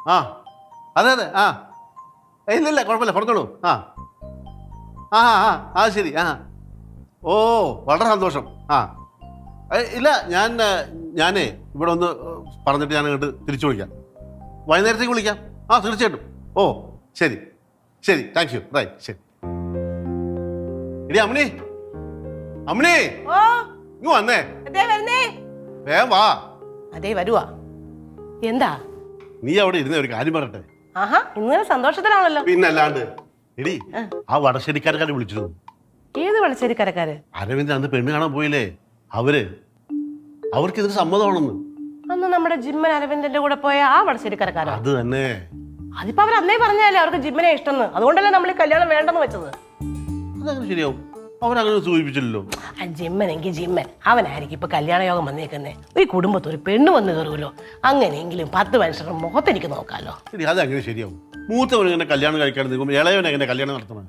ആ അതെ അതെ ആ ഇല്ലില്ല കുഴപ്പമില്ല പറഞ്ഞോളൂ ആ ആ ആ ആ ശരി ആ ഓ വളരെ സന്തോഷം ആ ഇല്ല ഞാനേ ഇവിടെ ഒന്ന് പറഞ്ഞിട്ട് ഞാൻ അങ്ങോട്ട് തിരിച്ചു വിളിക്കാം വൈകുന്നേരത്തേക്ക് വിളിക്കാം ആ തീർച്ചയായിട്ടും ഓ ശരി ശരി താങ്ക് യു റൈറ്റ് ശരി എടി അമ്മിണി അമ്മിണി ഇങ്ങ് വന്നേ വേഗം വാ അതേ വരുവാ എന്താ നീ അവിടെ ഇരുന്ന ഒരു കാര്യം പറയട്ടെ ആഹാ ഇന്നലെ സന്തോഷത്തിലാണല്ലോ പിന്നല്ലാണ്ട് എടി ആ വടശ്ശേരിക്കാരെ വിളിച്ചിരുന്നു ഏത് വടശ്ശേരിക്കാരക്കാര് അരവിന്ദ് അന്ന് പെണ്ണ് കാണാൻ പോയില്ലേ അവർക്ക് ഇതിന് സമ്മതമാണെന്ന് അന്ന് നമ്മുടെ ജിമ്മൻ അരവിന്ദന്റെ കൂടെ പോയ ആ വടശ്ശേരിക്കാരക്കാരോ അത് തന്നെ അതിപ്പോ അവർ അന്നേ പറഞ്ഞല്ലേ അവർക്ക് ജിമ്മനെ ഇഷ്ടമെന്ന് അതുകൊണ്ടല്ലേ നമ്മൾ ഈ കല്യാണം വേണ്ടെന്ന് വെച്ചത് അതങ്ങനെ ശരിയാവും അവരങ്ങനെ സൂചിപ്പിച്ചില്ലല്ലോ ആ ജിമ്മനെങ്കിൽ ജിമ്മൻ അവനായിരിക്കും ഇപ്പൊ കല്യാണ യോഗം വന്നേക്കുന്നേ ഈ കുടുംബത്തിൽ ഒരു പെണ്ണ് വന്ന് കയറുമല്ലോ അങ്ങനെയെങ്കിലും 10 മനുഷ്യരുടെ മുഖത്തെനിക്ക് നോക്കാമല്ലോ അതങ്ങനെ ശരിയാവും മൂത്തവൻ എങ്ങനെ കല്യാണം കഴിക്കാൻ നിൽക്കുമ്പോൾ ഇളയവൻ എങ്ങനെ കല്യാണം നടത്തണം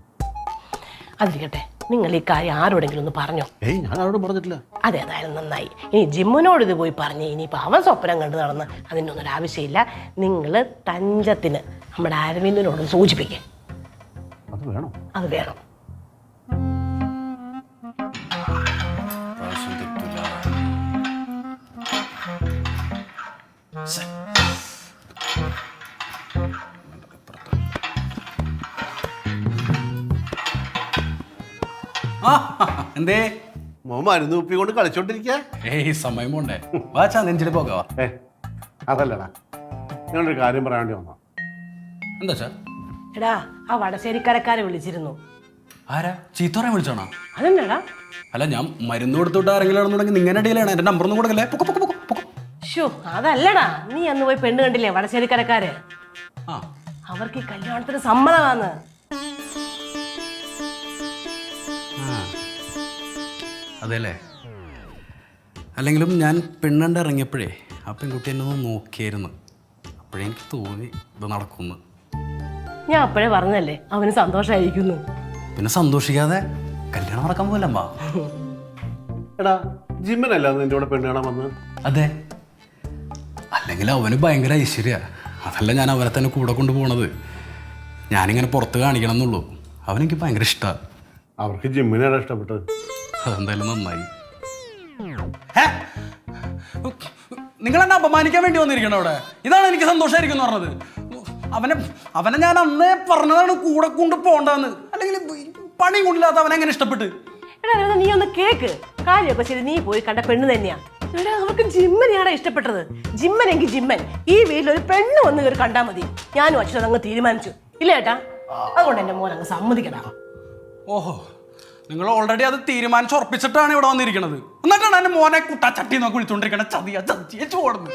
അതിരിക്കട്ടെ നിങ്ങൾ ഈ കാര്യം ആരോടെങ്കിലും ഒന്ന് പറഞ്ഞോ ഞാൻ ആരോടും പറഞ്ഞിട്ടില്ല അതെ അതായാലും നന്നായി ഇനി ജിമ്മിനോട് ഇത് പോയി പറഞ്ഞ് ഇനിയിപ്പോൾ അവൻ സ്വപ്നം കണ്ടു നടന്ന് അതിനൊന്നും ഒരു ആവശ്യമില്ല നിങ്ങൾ തഞ്ചത്തിന് നമ്മുടെ അരവിന്ദനോട് സൂചിപ്പിക്കുക അത് വേണം എന്തേ മരുന്ന് കുപ്പി കൊണ്ട് കളിച്ചോണ്ടിരിക്കുക സമയം പോണ്ടേ വാച്ചാ നെഞ്ചില് പോകാവാ അതല്ലടാ ഞാനൊരു കാര്യം പറയാൻ വേണ്ടി വന്നോ എന്താ എടാ ആ വടശ്ശേരിക്കാരക്കാരെ വിളിച്ചിരുന്നു ആരാ ചീത്തോറെ വിളിച്ചോണോ അതെന്താടാ അല്ല ഞാൻ മരുന്ന് കൊടുത്തിട്ട് ആരെങ്കിലും ആണെന്നുണ്ടെങ്കിൽ നിങ്ങനെ ഇടയിലാണ് എന്റെ നമ്പർ ഒന്നും കൊടുക്കല്ലേ ഷോ അതല്ലടാ നീ അന്ന് പോയി പെണ്ണ് കണ്ടില്ലേ വടശ്ശേരിക്കാരക്കാര് ആ അവർക്ക് ഈ കല്യാണത്തിന് സമ്മതമാണ് അതെല്ലേ അല്ലെങ്കിലും ഞാൻ പെണ്ണണ്ട് ഇറങ്ങിയപ്പോഴേ ആ പെൺകുട്ടി എന്നെ ഒന്ന് നോക്കിയായിരുന്നു അപ്പോഴേ എനിക്ക് തോന്നി ഇത് നടക്കുന്നു ഞാൻ അപ്പോഴേ പറഞ്ഞല്ലേ അവന് സന്തോഷമായിരിക്കുന്നു പിന്നെ സന്തോഷിക്കാതെ കല്യാണം നടക്കാൻ പോലമ്മ എടാ ജിമ്മനല്ല നിന്റെ കൂടെ പെണ്ണ് കാണാൻ വന്നത് അതെ അല്ലെങ്കിൽ അവന് ഭയങ്കര ഐശ്വര്യ അതല്ല ഞാൻ അവനെ തന്നെ കൂടെ കൊണ്ടുപോകണത് ഞാനിങ്ങനെ പുറത്ത് കാണിക്കണം എന്നുള്ളൂ അവനെനിക്ക് ഭയങ്കര ഇഷ്ടമാണ് അവർക്ക് ജിമ്മിനാണ് ഇഷ്ടപ്പെട്ടത് അതെന്തായാലും നന്നായി നിങ്ങൾ എന്നെ അപമാനിക്കാൻ വേണ്ടി വന്നിരിക്കണം അവിടെ ഇതാണ് എനിക്ക് സന്തോഷമായിരിക്കും എന്ന് പറഞ്ഞത് അവനെ ഞാൻ അന്നേ പറഞ്ഞതാണ് കൂടെ കൊണ്ട് പോണ്ടെന്ന് അല്ലെങ്കിൽ പണി കൊണ്ടില്ലാത്ത അവനെ എങ്ങനെ ഇഷ്ടപ്പെട്ട് എടാ നീ ഒന്ന് കേക്ക് കാര്യമൊക്കെ ശരി നീ പോയി കണ്ട പെണ്ണ് തന്നെയാ എടാ അവർക്ക് ജിമ്മനെയാടാ ഇഷ്ടപ്പെട്ടത് ജിമ്മനെങ്കിൽ ജിമ്മൻ ഈ വീട്ടിൽ ഒരു പെണ്ണ് വന്ന് കയറി കണ്ടാൽ മതി ഞാനും അച്ഛനും അങ്ങ് തീരുമാനിച്ചു ഇല്ല ഏട്ടാ അതുകൊണ്ട് എന്റെ മോൻ അങ്ങ് സമ്മതിക്കടാ ഓഹോ നിങ്ങൾ ഓൾറെഡി അത് തീരുമാനിച്ച് ഉറപ്പിച്ചിട്ടാണ് ഇവിടെ വന്നിരിക്കുന്നത് എന്നിട്ടാണ് എന്റെ മോനെ കുട്ടാ ചട്ടി നോക്കി വിളിച്ചോണ്ടിരിക്കണ ചതിച്ചു ഓടുന്നു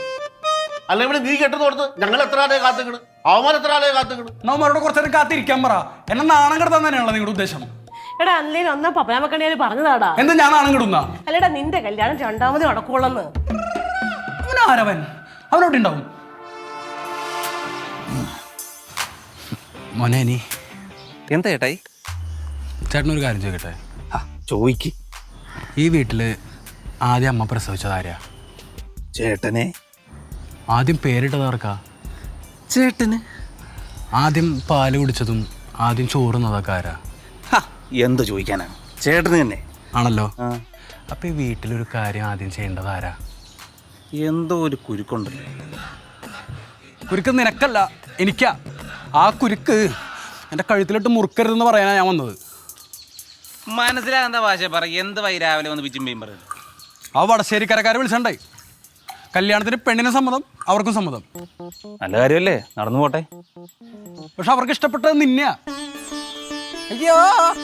അല്ല ഇവിടെ നീ കെട്ടുന്ന കൊടുത്ത് ഞങ്ങൾ എത്ര ആളെ കാത്തുക്കണ് അവന്മാർ എത്ര ആളെ കാത്തുക്കണ് നമ്മളുടെ കുറച്ചേരം കാത്തിരിക്കാൻ പറ എന്നെ നാണം കിടത്താൻ തന്നെയാണല്ലോ നിങ്ങളുടെ ഉദ്ദേശം എടാ അല്ലേലും ഒന്നാ പപ്പനാമക്കണ്ണിയാല് പറഞ്ഞതാടാ എന്ത് ഞാൻ നാണം കിടുന്ന അല്ലടാ നിന്റെ കല്യാണം രണ്ടാമത് നടക്കുള്ളന്ന് അവനാരവൻ അവനോട്ട് ഉണ്ടാവും മോനെ നീ എന്താ ചേട്ടായി ചേട്ടനൊരു കാര്യം ചോദിക്കട്ടെ ചോയ്ക്ക് ഈ വീട്ടില് ആദ്യം അമ്മ പ്രസവിച്ചതാരാ ചേട്ടനെ ആദ്യം പേരിട്ടതാർക്കാ ചേട്ടന് ആദ്യം പാല് കുടിച്ചതും ആദ്യം ചോറുന്നതൊക്കെ ആരാ എന്ത് ചോദിക്കാനാണ് ചേട്ടന് തന്നെ ആണല്ലോ അപ്പൊ ഈ വീട്ടിലൊരു കാര്യം ആദ്യം ചെയ്യേണ്ടത് ആരാ എന്തോ ഒരു കുരുക്കുണ്ടല്ലോ കുരുക്ക് നിനക്കല്ല എനിക്കാ ആ കുരുക്ക് എൻ്റെ കഴുത്തിലിട്ട് മുറുക്കരുതെന്ന് പറയാനാ ഞാൻ വന്നത് മനസ്സിലാകുന്ന ഭാഷ പറ എന്ത് വൈ രാവിലെ വന്ന് പിച്ചുമ്പയും പറയുന്നത് ആ വടശ്ശേരിക്കരക്കാരെ വിളിച്ചണ്ടേ കല്യാണത്തിന് പെണ്ണിന് സമ്മതം അവർക്കും സമ്മതം നല്ല കാര്യമല്ലേ നടന്നു പോട്ടെ പക്ഷെ അവർക്ക് ഇഷ്ടപ്പെട്ടത് നിന്നെയാ അയ്യോ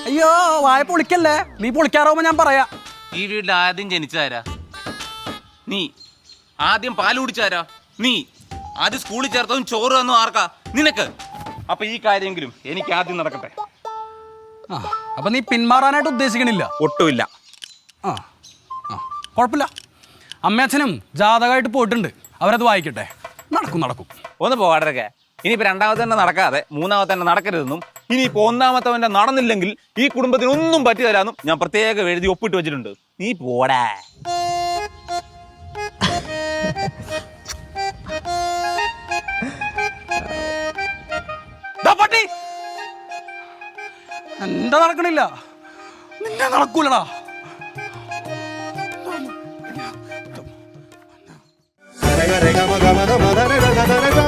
അയ്യോ വായ പൊളിക്കല്ലേ നീ പൊളിക്കാറാവുമ്പോ ഞാൻ പറയാ ഈ വീട്ടിൽ ആദ്യം ജനിച്ചതാരാ നീ ആദ്യം പാല് കുടിച്ചാരാ നീ ആദ്യം സ്കൂളിൽ ചേർത്തതും ചോറ് തന്നു ആർക്കാ നിനക്ക് അപ്പൊ ഈ കാര്യമെങ്കിലും എനിക്ക് ആദ്യം നടക്കട്ടെ ആ അപ്പൊ നീ പിന്മാറാനായിട്ട് ഉദ്ദേശിക്കണില്ല ഒട്ടുമില്ല ആ ആ കുഴപ്പമില്ല അമ്മയച്ഛനും ജാതകമായിട്ട് പോയിട്ടുണ്ട് അവരത് വായിക്കട്ടെ നടക്കും ഒന്ന് പോകാടൊക്കെ ഇനിയിപ്പോ രണ്ടാമത്തെ തന്നെ നടക്കാതെ മൂന്നാമത്തെ തന്നെ നടക്കരുതെന്നും ഇനിയിപ്പോ ഒന്നാമത്തെ നടന്നില്ലെങ്കിൽ ഈ കുടുംബത്തിന് ഒന്നും പറ്റി തരാമെന്നും ഞാൻ പ്രത്യേകം എഴുതി ഒപ്പിട്ട് വെച്ചിട്ടുണ്ട് നീ പോടാ എന്റെ നടക്കണില്ല, നിന്റെ നടക്കൂലടാ. Rega, rega, maga, maga, maga, rega, rega, rega.